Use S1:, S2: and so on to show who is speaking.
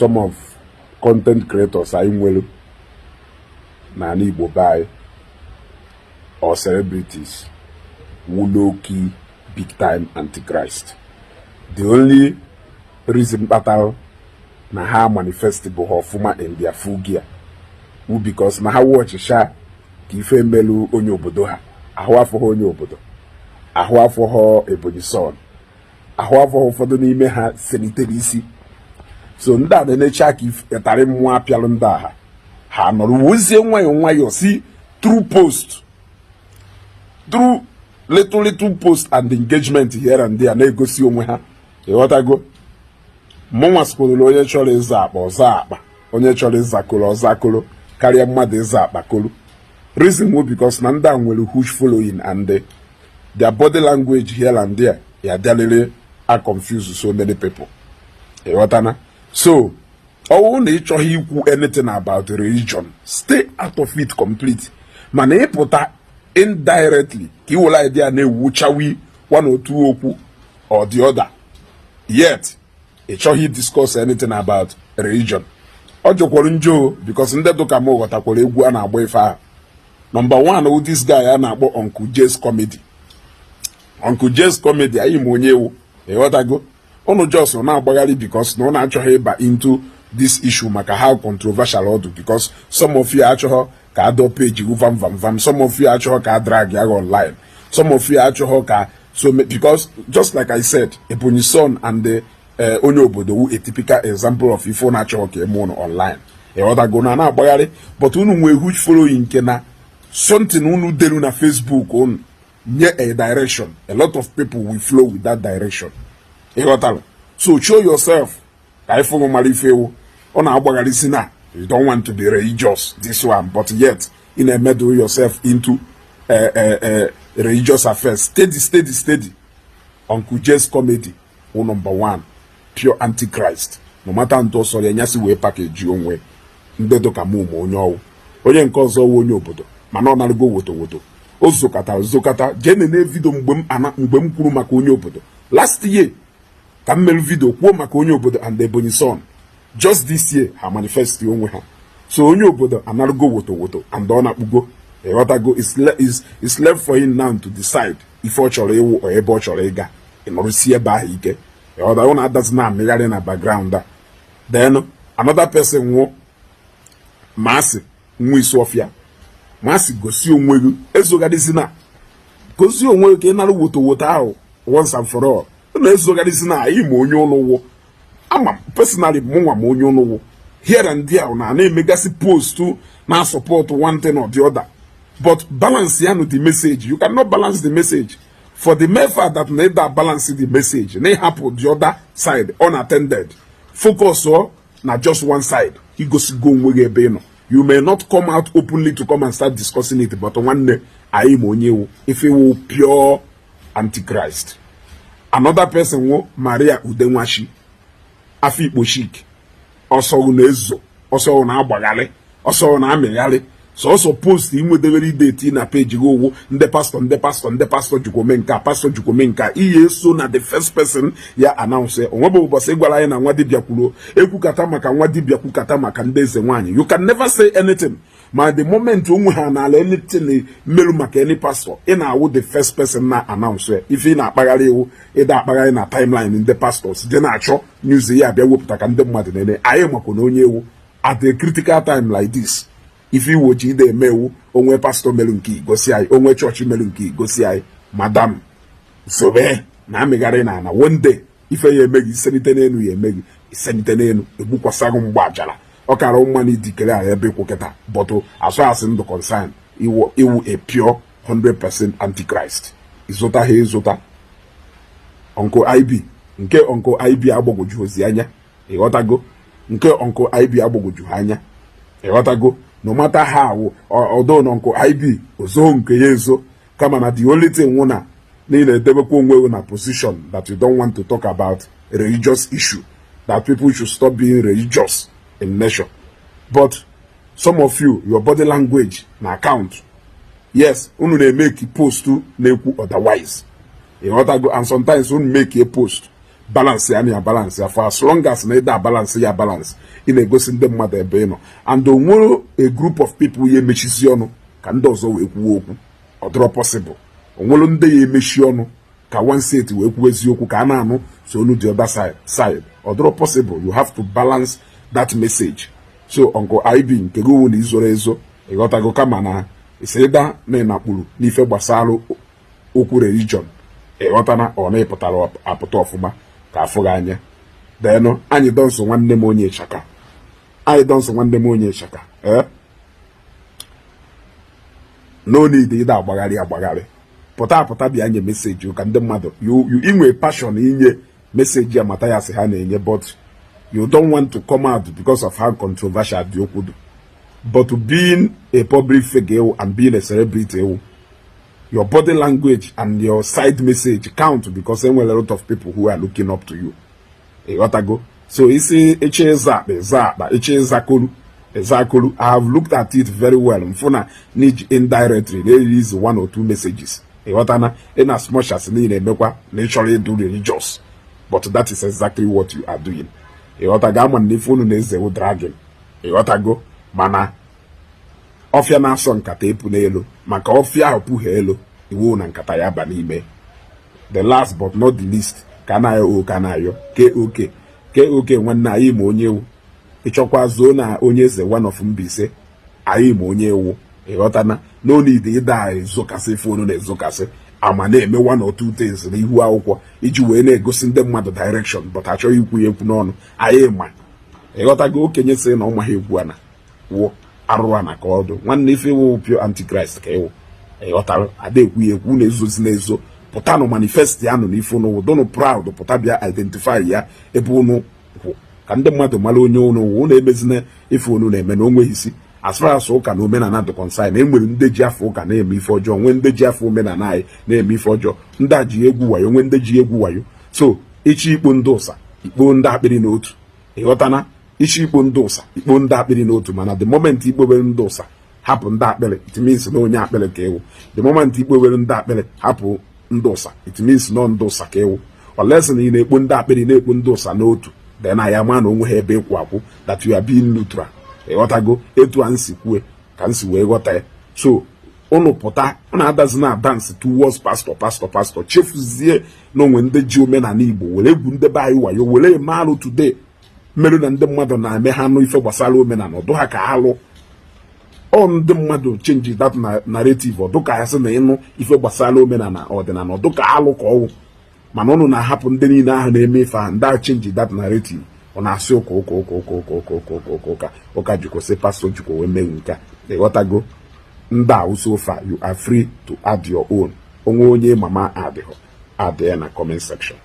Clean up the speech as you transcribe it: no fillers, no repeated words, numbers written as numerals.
S1: some of content creators anyị nwere na Igbo by or celebrities who low-key big-time antichrist. The only reason battle na ha manifestible hofuma in their full gear who because na ha watch sha ka ife melu onye obodo ha ahụ afọ ha onye obodo ahụ afọ ha Ebonyi son ahụ afọ ha ụfọdụ n'ime ha selitere isi so ndị a na-enecha ka ịtarị mmụọ apịalụ ndị agha ha nọrọ wozie nwayọọ nwayọọ si through post through little post and engagement here and there na-egosi onwe ha ịghọtago mụnwa sịkwụrụla onye chọrọ ịza akpa ọza akpa onye chọrọ ịzakolo ọzakolo karịa mmadụ ịza akpa kolo reason wo because na ndị a nwere huge following and their body language here and there ya bịalele a confuse so many people ịghọtana so ọwụ na ịchọghị ikwu anything about religion stay out of it complete mana ịpụta indirectly ka iwere idea na-ewuchawi one or two okwu or the other yet ịchọghị discourse anything about religion ọ jọkwara njọ because ndị dụka m ghọtakwara egwu a na-agba ife ahụ number one who this guy a na-akpọ Uncle J's comedy Uncle J's comedy anyị ma onye ewu ịghọtago ụnụ just na-agbagharị because na ọ na-achọghị ịba into this issue maka how controversial ọ dị because some of you achọghọ ka adọ page vam some of you achọghọ ka drag ya online some of you achọghọ ka so because just like I said Ebonyi son and the onye obodo wu a typical example of ifo na-achọghọ ka eme ụnụ online ịghọtago na na-agbagharị but unu nwee huge following nke na something unu delu na Facebook unu nye a direction a lot of people will flow with that direction ịghọtara so show yourself ka ifo mara ifewo ọ na-agbagharị si na you don't want to be religious this one but yet in a meddle yourself into religious affairs steady Uncle J's comedy number one pure antichrist no matter nto sorry anyasi we package onwe ndedo ka mu onye owu onye nke ọzọ wo onye obodo mana ọ na-alụgo woto ozokata jene na video mgbe m kwuru maka onye obodo last year ka m mere video kwuo maka onye obodo and Ebonyi son just this year ha manifest onwe ha so onye obodo analụgo woto and ọ na-akpugo ịghọtago is left for him now to decide if ọ chọrọ ịwụ or ebe ọ chọrọ ịga ịnọrụsi ebe ahụ ike ịghọtago na adazi na amịgharị na background a then another person nwụọ masị nwa Isuofia masị gosi onwe gị ezogadịzi na gosi onwe gị ka ị narụ woto ahụ once and for all na-ezogadịzi na anyị ma onye ụlọ ama personally mụnwa ma onye ụlọ here and there na-emegasị post na support one thing or the other but balance ya no the message you cannot balance the message for the mere fact that na that balance the message na happen the other side unattended focus na just one side igosigo onwe gị ebe ị nọ you may not come out openly to come and start discussing it but nwanne anyị ma onye wu ife wu pure antichrist another person wu Maria Udenwashi Afikpo chic ọsọ na ezo ọsọ na agbagharị ọsọ na amịgharị so post inwedewere date na page gị owo ndị pastor jukomenka pastor jukomenka ihe so na the first person ya announce onwebe ụbọchị gwara anyị na nwa dibịa kwuru ekwukata maka nwa dibịa kwukata maka ndị eze nwaanyị you can never say anything ma the moment onwe ha na ala anything meru maka any pastor ị na-awụ the first person na announce ife ị na-akpagharị iwu ịda akpagharị na timeline ndị pastors dị na-achọ news ya bịa wepụta ka ndị mmadụ nene anyị makwa na onye ewu at a critical time like this ife iwochi ide emewu onwe pastor melu nke gosi anyị onwe chọọchị melu nke gosi anyị madam sobe na amịgharị na one day ife ya emeghị isenite n'elu ya emeghị isenite n'elu egbukwasagụ mgbajara ọ kara mma na idikere anyị ebe kwuketa but as far as ndụ concern iwu a pure 100% antichrist ịzụta ha ịzụta Uncle IB nke Uncle IB agbagwoju ozi anya ịghọtago nke Uncle IB agbagwoju anya ịghọtago no matter how although Uncle IB ozo nke ya ezo kama na the only thing wuna niile edebekwa onwe na position that you don't want to talk about a religious issue that people should stop being religious in nation but some of you your body language na account yes unu na-make post na-ekwu otherwise ịghọtago and sometimes unu make a post balance ya balance ya for as long as na ịda balance ya balance ị na-egosi ndị mmadụ ebe ị nọ and onwere a group of people ya emechizi ọnụ ka ndị ọzọ wee kwuo okwu ọ dịrọ possible onwere ndị ya emechi ọnụ ka one state wee kwuo eziokwu ka a na-anụ so olu the other side ọ dịrọ possible. You have to balance that message. So Uncle IB nke gị na izoro ezo ịghọtago kama na iseda na ịnakpuru n'ife gbasara okwu religion ịghọtana ọ na-ịpụtara apụta ọfụma ka afụ gị anya denụ anyị dọnso nwanne m onye chaka no need ịda agbagharị pụta bịa nye meseji ka ndị mmadụ inwe passion inye meseji ya mata ya sị ha na-enye but you don't want to come out because of how controversial the okwu do. But being a public figure and being a celebrity, your body language and your side message count because there were a lot of people who are looking up to you. You got to go. So you see, Zakolu, I have looked at it very well. Mfuna need indirectly there is 1 or 2 messages. In as much as naturally do religious, but that is exactly what you are doing. Dragon. Mana ofia na asọ nkata epu n'elu maka ofia opughe elu iwu na nkata ya ba n'ime. The last but not the least kanayo ke nwanne anyị ma onye ewu ịchọkwa zo na onye eze one of Mbaise anyị ma onye ewu ịghọtana no need ịda ezokasị fonu na ezokasị ama na-eme 1 or 2 things n'ihu akwụkwọ iji wee na-egosi ndị mmadụ direction but achọghị ikwu ya ekwu n'ọnụ anyị ma ịghọtago okenye sị na ọ maghị egwu ana wo arụa na ka ọdụ nwanne ife wo pure antichrist ka ewu ịghọtara ada ekwu ya ekwu na-ezozi n'ezo pụta nụ manifest ya nụ n'ife ụnụ dụnụ proud pụta bịa identify ya ebe ụnụ kwụ ka ndị mmadụ mara onye ụnụ na-emezina ife ụnụ na-eme na onweghị isi as far as ụka na omenala dị concern enwere ndị ji afọ ụka na-eme ife ọjọọ nwee ndị ji afọ omenala anyị na-eme ife ọjọọ ndị a ji egwu wayo nwee ndị ji egwu wayo so ichi ikpo ndị ụsa ikpo ndị akpịrị n'otu ịghọtana ichi ikpo ndị ụsa ikpo ndị akpịrị n'otu mana the moment ikpobere ndị ụsa hapụ ndị akpịrị it means na onye akpịrị ka ewu the moment ikpobere ndị akpịrị hapụ ndị ụsa it means na ndị ụsa ka ewu olesi na ị na-ekpo ndị akpịrị na-ekpo ndị ụsa n'otu then ya ma na onwe ha ebe ịkwụ akwụ that you are being neutral ịghọtago etu a nsi kwue ka nsi wee ghọta ya so ụnụ pụta ụnụ adazi na dance towards pastor chefuzie na onwe ndị ji omenala Igbo were egwu ndị be anyị wayo were eme alụ today mmerụ na ndị mmadụ na-eme ha nụ ife gbasara omenala ọdụ ha ka alụ ọ ndị mmadụ change that narrative ọdụ ka ya sị na ịnụ ife gbasara omenala ọdịnala ọdụ ka alụ ka ọwụ mana ụnụ na-ahapụ ndị niile ahụ na-eme ife ahụ ndị a change that narrative ọ na-asị ụka jikwa sị pastọ jikwa wee mee nke a ịghọtago ndị a so far you are free to add your own onwe onye mama adịghị add ya na comment section.